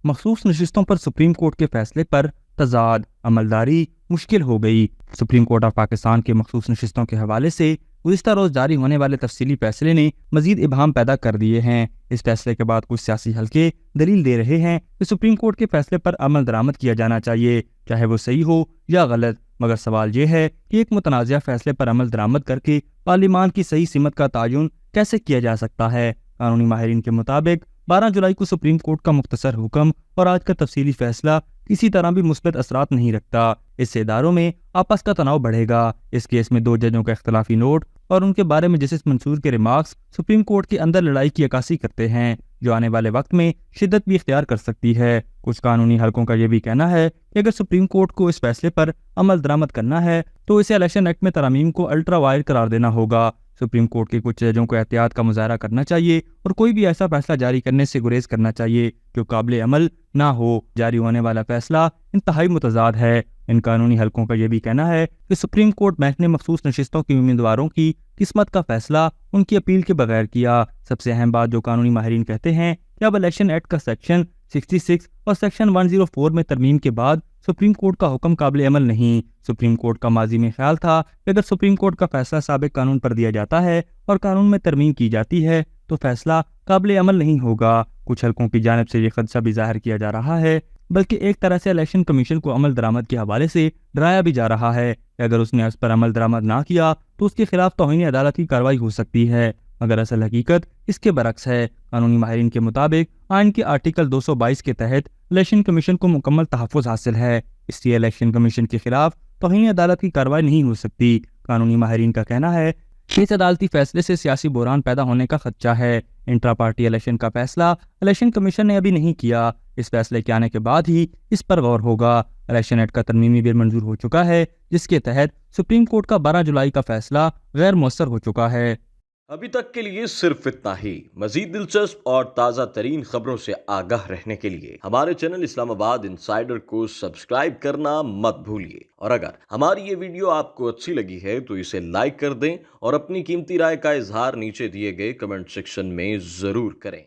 مخصوص نشستوں پر supreme court کے فیصلے پر تضاد عملداری مشکل ہو گئی۔ سپریم کورٹ آف پاکستان کے مخصوص نشستوں کے حوالے سے گزشتہ روز جاری ہونے والے تفصیلی فیصلے نے مزید ابہام پیدا کر دیے ہیں۔ اس فیصلے کے بعد کچھ سیاسی حلقے دلیل دے رہے ہیں کہ سپریم کورٹ کے فیصلے پر عمل درآمد کیا جانا چاہیے، چاہے وہ صحیح ہو یا غلط، مگر سوال یہ ہے کہ ایک متنازعہ فیصلے پر عمل درآمد کر کے پارلیمان کی صحیح سمت کا تعین کیسے کیا جا سکتا ہے۔ قانونی ماہرین کے مطابق 12 جولائی کو سپریم کورٹ کا مختصر حکم اور آج کا تفصیلی فیصلہ کسی طرح بھی مثبت اثرات نہیں رکھتا۔ اس سے اداروں میں آپس کا تناؤ بڑھے گا۔ اس کیس میں 2 ججوں کا اختلافی نوٹ اور ان کے بارے میں جسٹس منصور کے ریمارکس سپریم کورٹ کے اندر لڑائی کی عکاسی کرتے ہیں، جو آنے والے وقت میں شدت بھی اختیار کر سکتی ہے۔ کچھ قانونی حلقوں کا یہ بھی کہنا ہے کہ اگر سپریم کورٹ کو اس فیصلے پر عمل درآمد کرنا ہے تو اسے الیکشن ایکٹ میں ترامیم کو الٹرا وائر قرار دینا ہوگا۔ سپریم کورٹ کے کچھ ججوں کو احتیاط کا مظاہرہ کرنا چاہیے اور کوئی بھی ایسا فیصلہ جاری کرنے سے گریز کرنا چاہیے جو قابل عمل نہ ہو۔ جاری ہونے والا فیصلہ انتہائی متضاد ہے۔ ان قانونی حلقوں کا یہ بھی کہنا ہے کہ سپریم کورٹ بینچ نے مخصوص نشستوں کے امیدواروں کی قسمت کا فیصلہ ان کی اپیل کے بغیر کیا۔ سب سے اہم بات جو قانونی ماہرین کہتے ہیں کہ اب الیکشن ایکٹ کا سیکشن 66 اور سیکشن 104 میں ترمیم کے بعد سپریم کورٹ کا حکم قابل عمل نہیں۔ سپریم کورٹ کا ماضی میں خیال تھا کہ اگر سپریم کورٹ کا فیصلہ سابق قانون پر دیا جاتا ہے اور قانون میں ترمیم کی جاتی ہے تو فیصلہ قابل عمل نہیں ہوگا۔ کچھ حلقوں کی جانب سے یہ خدشہ بھی ظاہر کیا جا رہا ہے، بلکہ ایک طرح سے الیکشن کمیشن کو عمل درآمد کے حوالے سے ڈرایا بھی جا رہا ہے کہ اگر اس نے اس پر عمل درآمد نہ کیا تو اس کے خلاف توہین عدالت کی کارروائی ہو سکتی ہے، مگر اصل حقیقت اس کے برعکس ہے۔ قانونی ماہرین کے مطابق آئین کے آرٹیکل 222 کے تحت الیکشن کمیشن کو مکمل تحفظ حاصل ہے، اس لیے الیکشن کمیشن کے خلاف توہین عدالت کی کارروائی نہیں ہو سکتی۔ قانونی ماہرین کا کہنا ہے کہ اس عدالتی فیصلے سے سیاسی بحران پیدا ہونے کا خدشہ ہے۔ انٹرا پارٹی الیکشن کا فیصلہ الیکشن کمیشن نے ابھی نہیں کیا، اس فیصلے کے آنے کے بعد ہی اس پر غور ہوگا۔ الیکشن ایکٹ کا ترمیمی بل منظور ہو چکا ہے، جس کے تحت سپریم کورٹ کا 12 جولائی کا فیصلہ غیر مؤثر ہو چکا ہے۔ ابھی تک کے لیے صرف اتنا ہی۔ مزید دلچسپ اور تازہ ترین خبروں سے آگاہ رہنے کے لیے ہمارے چینل اسلام آباد انسائیڈر کو سبسکرائب کرنا مت بھولیے، اور اگر ہماری یہ ویڈیو آپ کو اچھی لگی ہے تو اسے لائک کر دیں اور اپنی قیمتی رائے کا اظہار نیچے دیے گئے کمنٹ سیکشن میں ضرور کریں۔